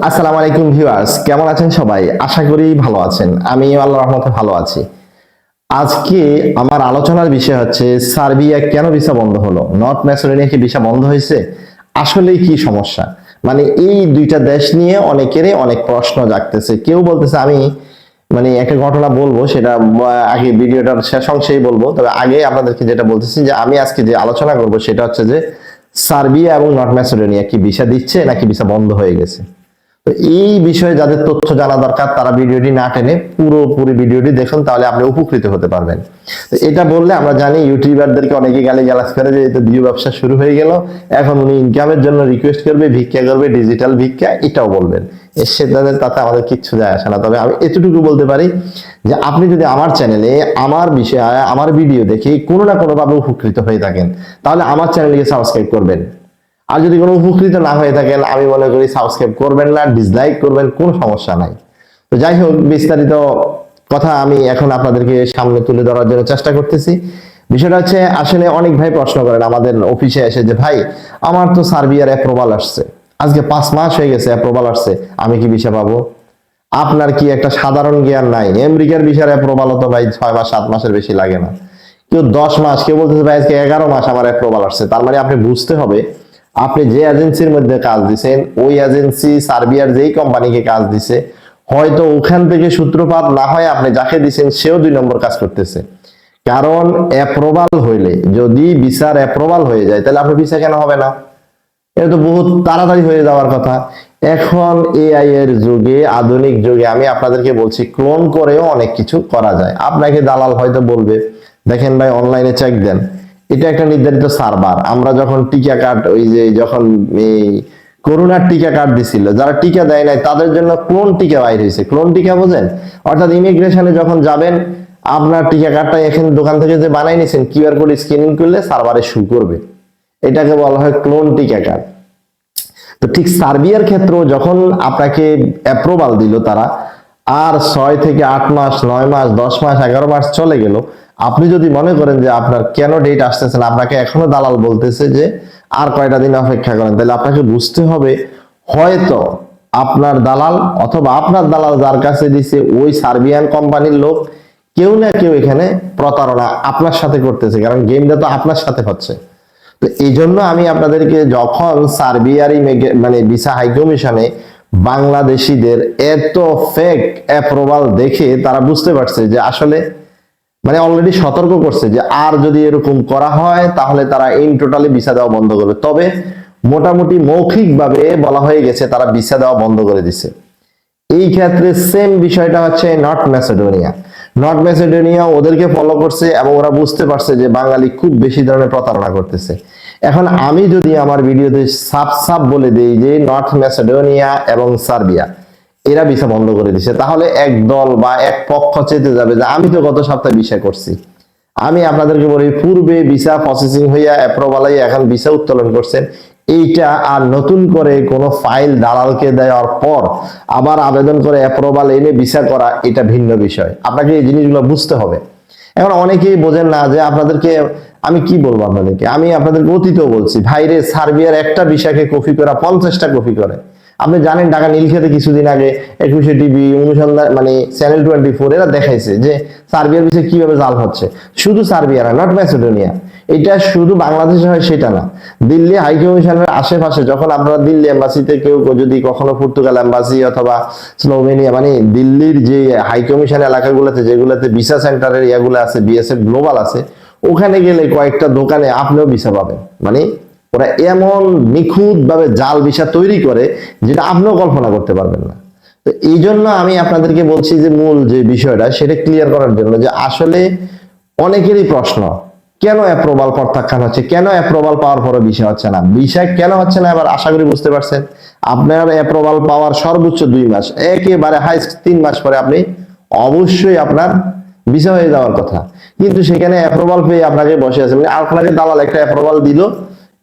আসসালামু আলাইকুম ভিউয়ার্স, কেমন আছেন সবাই? আশা করি ভালো আছেন। আমি আল্লাহর রহমতে ভালো আছি। আজকে আমার আলোচনার বিষয় হচ্ছে সার্বিয়া কেন ভিসা বন্ধ হলো, নর্থ ম্যাসেডোনিয়া কি ভিসা বন্ধ হয়েছে, আসলেই কি সমস্যা। মানে এই দুইটা দেশ নিয়ে অনেকেরই অনেক প্রশ্ন জাগতেছে। কেউ বলতেছে আমি একটা ঘটনা বলবো, সেটা আগে ভিডিওটার শেষ অংশেই বলবো। তবে আগে আপনাদেরকে যেটা বলতেছি যে আমি আজকে যে আলোচনা করব সেটা হচ্ছে যে সার্বিয়া এবং নর্থ ম্যাসেডোনিয়া কি ভিসা দিচ্ছে নাকি ভিসা বন্ধ হয়ে গেছে। তো এই বিষয়ে যাদের তথ্য জানা দরকার তারা ভিডিওটি না টেনে পুরোপুরি ভিডিওটি দেখুন, তাহলে আপনি উপকৃত হতে পারবেন। তো এটা বললে আমরা জানি ইউটিউবারদেরকে অনেকে গালিগালাজ করে যে এটা ভিউ ব্যবসা শুরু হয়ে গেল, এখন উনি ইনকামের জন্য রিকোয়েস্ট করবে, ভিক্ষা করবে, ডিজিটাল ভিক্ষা, এটাও বলবেন। তাতে আমাদের কিচ্ছু যায় আসে না। তবে আমি এতটুকু বলতে পারি যে আপনি যদি আমার চ্যানেলে আমার বিষয়ে আমার ভিডিও দেখে কোনো না কোনো ভাবে উপকৃত হয়ে থাকেন, তাহলে আমার চ্যানেলকে সাবস্ক্রাইব করবেন। আর যদি কোনো উপকৃত না হয়ে থাকেন, আমি মনে করি সাবস্ক্রাইব করবেন না, ডিসলাইক করবেন, কোনো সমস্যা নাই। তো যাই হোক, বিস্তারিত কথা আমি এখন আপনাদেরকে সামনে তুলে ধরার জন্য চেষ্টা করতেছি। বিষয়টা হচ্ছে, আসলে অনেক ভাই প্রশ্ন করেন আমাদের অফিসে এসে যে ভাই আমার তো সার্বিয়ার অ্যাপ্রুভাল আসছে, আজকে 5 মাস হয়ে গেছে অ্যাপ্রুভাল আসছে, আমি কি ভিসা পাবো? আপনার কি একটা সাধারণ জ্ঞান নাই? আমেরিকার ভিসার অ্যাপ্রুভাল তো ভাই 6 মাস 7 মাসের বেশি লাগে না। কেউ 10 মাস, কেউ বলতেছে ভাই আজকে 11 মাস আমার অ্যাপ্রুভাল আসছে। তার মানে আপনি বুঝতে হবে আপনি যে এজেন্সির মধ্যে কাজ দিচ্ছেন, ওই এজেন্সি সার্বিয়ার যেই কোম্পানিকে কাজ দিছে, হয়তো ওখান থেকে সূত্রপাত না হয় আপনি যাকে দিচ্ছেন সেও 2 নম্বর কাজ করতেছে। কারণ অ্যাপ্রুভাল হইলে, যদি ভিসার অ্যাপ্রুভাল হয়ে যায়, তাহলে আপনার ভিসা কেন হবে না? এটা তো বহুত তাড়াতাড়ি হয়ে যাওয়ার কথা। এখন এআই এর যুগে, আধুনিক যুগে আমি আপনাদেরকে বলছি ক্লোন করেও অনেক কিছু করা যায়। আপনাকে দালাল হয়তো বলবে দেখেন ভাই অনলাইনে চেক দেন, এটা একটা নির্ধারিত সার্ভার। আমরা যখন টিকা কার্ড, ওই যে যখন এই করোনার টিকা কার্ড দিছিল, যারা টিকা দেয় নাই তাদের জন্য ক্লোন টিকা বাইর হয়েছে। ক্লোন টিকা বোঝেন? অর্থাৎ ইমিগ্রেশনে যখন যাবেন, আপনার টিকা কার্ডটা এখানে দোকান থেকে যে বানাই নিছেন, কিউআর কোড স্ক্যানিং করলে সার্ভারে শো করবে। এটাকে বলা হয় ক্লোন টিকা কার্ড। তো ঠিক সার্বিয়ার ক্ষেত্রেও যখন আপনাকে অ্যাপ্রুভাল দিল তারা, আর 6 থেকে 8 মাস, 9 মাস, 10 মাস, 11 মাস চলে গেল, আপনি যদি মনে করেন যে আপনার কেন ডেট আসতেছে না, আপনাকে এখনো দালাল বলতেছে যে আর কয়টা দিন অপেক্ষা করেন, তাহলে আপনাকে বুঝতে হবে হয়তো আপনার দালাল অথবা আপনার দালাল যার কাছে দিছে ওই সার্বিয়ান কোম্পানির লোক, কেউ না কেউ এখানে প্রতারণা আপনার সাথে করতেছে, কারণ গেমটা তো আপনার সাথে হচ্ছে। তো এই জন্য আমি আপনাদেরকে, যখন সার্বিয়ার ভিসা হাই কমিশনে বাংলাদেশিদের এত ফেক অ্যাপ্রুভাল দেখে তারা বুঝতে পারছে যে আসলে অলরেডি সতর্ক করছে যে আর যদি এরকম করা হয় তাহলে তারা ইন টোটালি ভিসা দেওয়া বন্ধ করবে। তবে মোটামুটি মৌখিকভাবে বলা হয়ে গেছে তারা ভিসা দেওয়া বন্ধ করে দিছে। এই ক্ষেত্রে সেম বিষয়টা হচ্ছে নর্থ ম্যাসেডোনিয়া। নর্থ ম্যাসেডোনিয়া ওদেরকে ফলো করছে এবং ওরা বুঝতে পারছে যে বাঙালি খুব বেশি ধরনের প্রতারণা করতেছে। এখন আমি যদি আমার ভিডিওতে সাফ বলে দিই যে নর্থ ম্যাসেডোনিয়া এবং সার্বিয়া এরা ভিসা বন্ধ করে দিছে, তাহলে এক দল বা এক পক্ষ চেতে যাবে যে আমি তো গত সপ্তাহে ভিসা করছি। আমি আপনাদেরকে বলি, পূর্বে ভিসা প্রসেসিং হইয়া অ্যাপ্রুভাল হইয়া এখন ভিসা উত্তোলন করছেন, এইটা আর নতুন করে কোনো ফাইল দালালকে দেওয়ার পর আবার আবেদন করে অ্যাপ্রুভাল এনে ভিসা করা, এটা ভিন্ন বিষয়। আপনাকে এই জিনিসগুলো বুঝতে হবে। এখন অনেকেই বোঝেন না যে আপনাদেরকে আমি কি বলবো, আমি আপনাদেরকে অতীতও বলছি, ভাইরে সার্বিয়ার একটা ভিসাকে কপি করা 50টা কপি করে। আপনি জানেন ঢাকা নীলক্ষেতে কিছুদিন আগে 21 টিভি অনুসন্ধান চ্যানেল 24 এরা দেখাইছে যে সার্বিয়ার বিষয়ে কিভাবে জাল হচ্ছে। শুধু সার্বিয়া না, নর্থ ম্যাসেডোনিয়া, এটা শুধু বাংলাদেশে হয় সেটা না। দিল্লি হাই কমিশনের আশেপাশে, যখন আপনারা দিল্লি এম্বাসিতে কেউ যদি কখনো পর্তুগাল এম্বাসি অথবা স্লোভেনিয়া, দিল্লির যে হাই কমিশন এলাকাগুলোতে যেগুলোতে ভিসা সেন্টারের ইয়াগুলো আছে, বিএসএফ গ্লোবাল আছে, ওখানে গেলে কয়েকটা দোকানে আপনিও ভিসা পাবেন। ওরা এমন নিখুঁত ভাবে জাল ভিসা তৈরি করে যেটা আপনিও কল্পনা করতে পারবেন না। তো এই জন্য আমি আপনাদেরকে বলছি যে মূল যে বিষয়টা সেটা ক্লিয়ার করার জন্য, যে আসলে অনেকেরই প্রশ্ন কেন অ্যাপ্রুভাল প্রত্যাখ্যান হচ্ছে, কেন অ্যাপ্রুভাল পাওয়ার পরে ভিসা হচ্ছে না, ভিসা কেন হচ্ছে না। এবার আশা করি বুঝতে পারছেন। আপনার অ্যাপ্রুভাল পাওয়ার সর্বোচ্চ 2 মাস, একেবারে হাইস্ট 3 মাস পরে আপনি অবশ্যই আপনার ভিসা হয়ে যাওয়ার কথা, কিন্তু সেখানে অ্যাপ্রুভাল পেয়ে আপনাকে বসে আছে। আপনাকে দালাল একটা অ্যাপ্রুভাল দিল,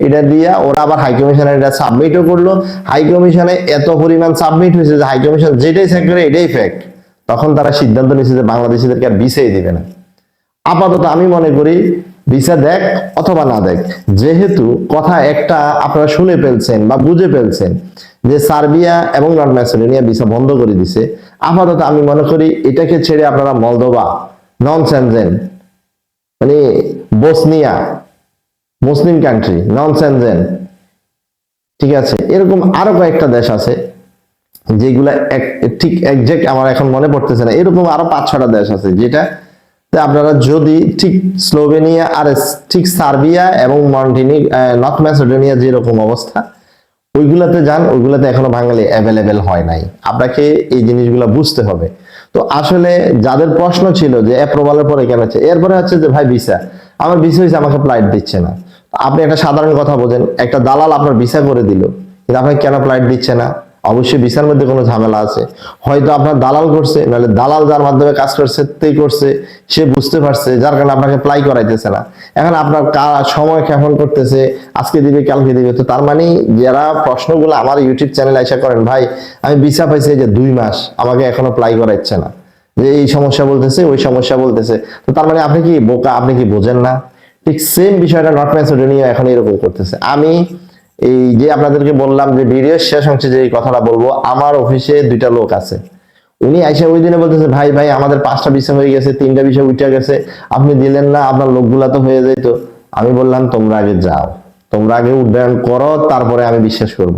এটা দিয়া ওরা আবার হাই কমিশনে এটা সাবমিটও করলো। হাই কমিশনে এত পরিমাণ সাবমিট হয়েছে যে হাই কমিশন যেটাই চেক করে এটাই ফ্যাক্ট। তখন তারা সিদ্ধান্ত নিয়েছে যে বাংলাদেশিদেরকে আর ভিসাই দিবে না। আপাতত আমি মনে করি ভিসা দেখ অথবা না দেখ, যেহেতু কথা একটা আপনারা শুনে ফেলছেন বা বুঝে ফেলছেন যে সার্বিয়া এবং নর্থ ম্যাসেডোনিয়া ভিসা বন্ধ করে দিছে, আপাতত আমি মনে করি এটাকে ছেড়ে আপনারা মলদোভা, নন সেনজেন মানে বসনিয়া, মুসলিম কান্ট্রি, নন সেনজেন, ঠিক আছে, এরকম আরো কয়েকটা দেশ আছে যেগুলা ঠিক একজ্যাক্ট আমার এখন মনে পড়তেছে না, এরকম আরো 5-6টা দেশ আছে যেটা আপনারা যদি ঠিক স্লোভেনিয়া আর ঠিক সার্বিয়া এবং নর্থ ম্যাসেডোনিয়া যেরকম অবস্থা ওইগুলাতে যান, ওইগুলাতে এখনো বাঙালি অ্যাভেলেবেল হয় নাই। আপনাকে এই জিনিসগুলো বুঝতে হবে। তো আসলে যাদের প্রশ্ন ছিল যে অ্যাপ্রুভালের পরে কেন হচ্ছে, এরপরে হচ্ছে যে ভাই ভিসা, আমার ভিসা হয়েছে আমাকে ফ্লাইট দিচ্ছে না। আপনি একটা সাধারণ কথা বোঝেন, একটা দালাল আপনার ভিসা করে দিল, কিন্তু আপনাকে কেন ফ্লাইট দিচ্ছে না? অবশ্যই ভিসার মধ্যে কোনো ঝামেলা আছে, হয়তো আপনার দালাল করছে, নাহলে দালাল যার মাধ্যমে কাজ করছে তেই করছে, সে বুঝতে পারছে, যার কারণে আপনাকে ফ্লাই করাইতেছে না। এখন আপনার সময় ক্ষেপণ করতেছে, আজকে দিবে কালকে দিবে। তো তার মানে যারা প্রশ্নগুলো আমার ইউটিউব চ্যানেলে আশা করেন, ভাই আমি ভিসা পাইছি যে 2 মাস, আমাকে এখনো ফ্লাই করাইচ্ছে না, যে এই সমস্যা বলতেছে ওই সমস্যা বলতেছে, তো তার মানে আপনি কি বোকা? আপনি কি বোঝেন না? ঠিক সেম বিষয়টা নর্থ ম্যাসেডোনিয়া এখন এরকম করতেছে। আমি এই যে আপনাদেরকে বললাম যে ভিডিওর শেষ অংশে যে কথাটা বলবো, আমার অফিসে 2টা লোক আছে, উনি আইসা ওই দিনে বলতেছে, ভাই ভাই আমাদের 5টা ভিসা হয়ে গেছে, 3টা ভিসা উঠে গেছে, আপনি দিলেন না, আপনার লোকগুলা তো হয়ে যেত। আমি বললাম তোমরা আগে যাও, তোমরা আগে উড্ডয়ন করো, তারপরে আমি বিশ্বাস করব।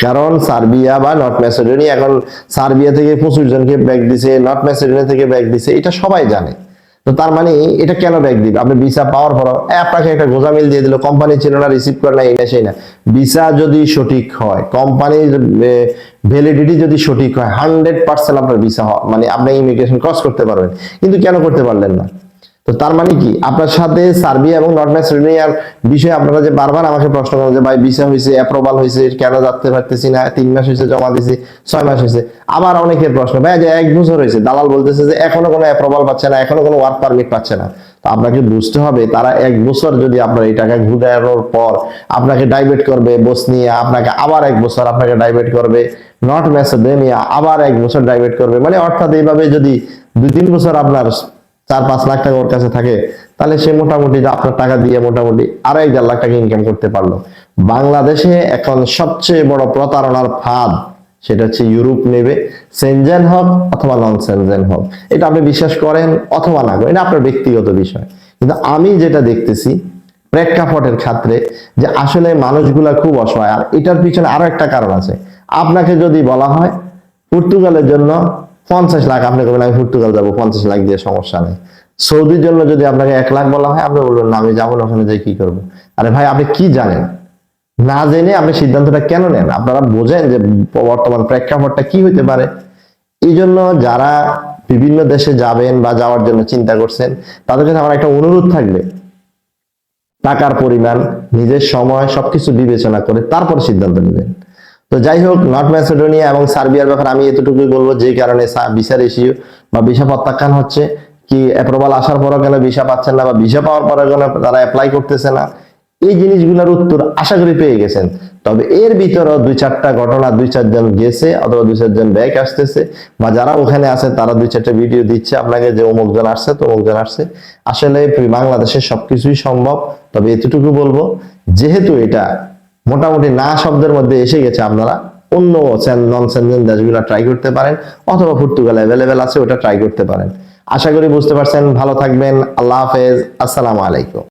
কারণ সার্বিয়া বা নর্থ ম্যাসেডোনিয়া এখন সার্বিয়া থেকে 25 জনকে ব্যাক দিছে, নর্থ ম্যাসেডোনিয়া থেকে ব্যাক দিছে, এটা সবাই জানে। তো তার মানে এটা কেন ব্যাক দিবে? আপনি ভিসা পাওয়ার পর আপনাকে একটা গোজামিল দিয়ে দিল, কোম্পানি ছিল না, রিসিভ করে না, এটা সেই না। ভিসা যদি সঠিক হয়, কোম্পানির ভ্যালিডিটি যদি সঠিক হয়, 100% আপনার ভিসা মানে আপনি ইমিগ্রেশন ক্রস করতে পারবেন, কিন্তু কেন করতে পারলেন না? তো তার মানে কি, আপনার সাথে সার্বিয়া এবং নর্থ ম্যাসেডোনিয়ার বিষয়ে আপনারা যে বারবার আমাকে প্রশ্ন করেন যে ভাই ভিসা হয়েছে, অ্যাপ্রুভাল হয়েছে, কেন যাতে পারতেছি না, 3 মাস হয়েছে জমা দিছি, 6 মাস হয়েছে। আবার অনেকের প্রশ্ন, ভাই যে 1 বছর হয়েছে, দালাল বলতেছে যে এখনো কোনো অ্যাপ্রুভাল পাচ্ছে না, এখনো কোনো ওয়ার্ক পারমিট পাচ্ছে না। তো আপনাকে বুঝতে হবে, তারা 1 বছর যদি আপনার এই টাকা ঘুরানোর পর আপনাকে ডাইভার্ট করবে বসনিয়া, আপনাকে আবার 1 বছর আপনাকে ডাইভার্ট করবে নর্থ ম্যাসেডোনিয়া, আবার 1 বছর ডাইভার্ট করবে, মানে অর্থাৎ এইভাবে যদি 2-3 বছর আপনার 4-5 লাখ টাকা ওর কাছে থাকে, তাহলে সে মোটামুটি আপনার টাকা দিয়ে মোটামুটি 2.5 লাখ টাকা ইনকাম করতে পারলো। বাংলাদেশে এখন সবচেয়ে বড় প্রতারণার ফাঁদ, সেটা হচ্ছে ইউরোপ নেবে, সেনজেন হোক অথবা নন সেনজেন হোক, এটা আপনি বিশ্বাস করেন অথবা না করেন, এটা আপনার ব্যক্তিগত বিষয়। কিন্তু আমি যেটা দেখতেছি প্রেক্ষাপটের ক্ষেত্রে, যে আসলে মানুষগুলা খুব অসহায়। আর এটার পিছনে আরো একটা কারণ আছে। আপনাকে যদি বলা হয় পর্তুগালের জন্য 50 লাখ, আপনি বলবেন আমি পর্তুগাল যাবো, 50 লাখ দিয়ে সমস্যা নেই। সৌদির জন্য যদি আপনাকে 1 লাখ বলা হয়, আপনি বলবেন না আমি যাবো না, ওখানে যাই কি করবো? আরে ভাই আপনি কি জানেন? না জেনে আপনি সিদ্ধান্তটা কেন নেন? আপনারা বোঝেন যে বর্তমান প্রেক্ষাপটটা কি হইতে পারে? এই জন্য যারা বিভিন্ন দেশে যাবেন বা যাওয়ার জন্য চিন্তা করছেন, তাদের কাছে আমার একটা অনুরোধ থাকবে, টাকার পরিমাণ, নিজের সময় সবকিছু বিবেচনা করে তারপর সিদ্ধান্ত নেবেন। তো যাই হোক, নর্থ ম্যাসেডোনিয়া এবং সার্বিয়ার ব্যাপারে আমি এতটুকুই বলবো, যে কারণে ভিসার ইস্যু বা ভিসা প্রত্যাখ্যান হচ্ছে, কি অ্যাপ্রুভাল আসার পরও কেন ভিসা পাচ্ছেন না, বা ভিসা পাওয়ার পরে কেন তারা অ্যাপ্লাই করতেছে না, এই জিনিসগুলোর উত্তর আশা করি পেয়ে গেছেন। তবে এর ভিতরে 2-4টা ঘটনা, 2-4 জন গেছে অথবা 2-4 জন ব্যাক আসতেছে, বা যারা ওখানে আছে তারা 2-4টা ভিডিও দিচ্ছে আপনাকে যে অমুক জন আসছে তমুক জন আসছে। আসলে বাংলাদেশে সবকিছুই সম্ভব। তবে এতটুকু বলবো, যেহেতু এটা মোটামুটি না শব্দের মধ্যে এসে গেছে, আপনারা অন্য নন সেনজেন দেশগুলো ট্রাই করতে পারেন, অথবা পর্তুগাল অ্যাভেলেবেল আছে, ওটা ট্রাই করতে পারেন। আশা করি বুঝতে পারছেন। ভালো থাকবেন। আল্লাহ হাফেজ। আসসালামু আলাইকুম।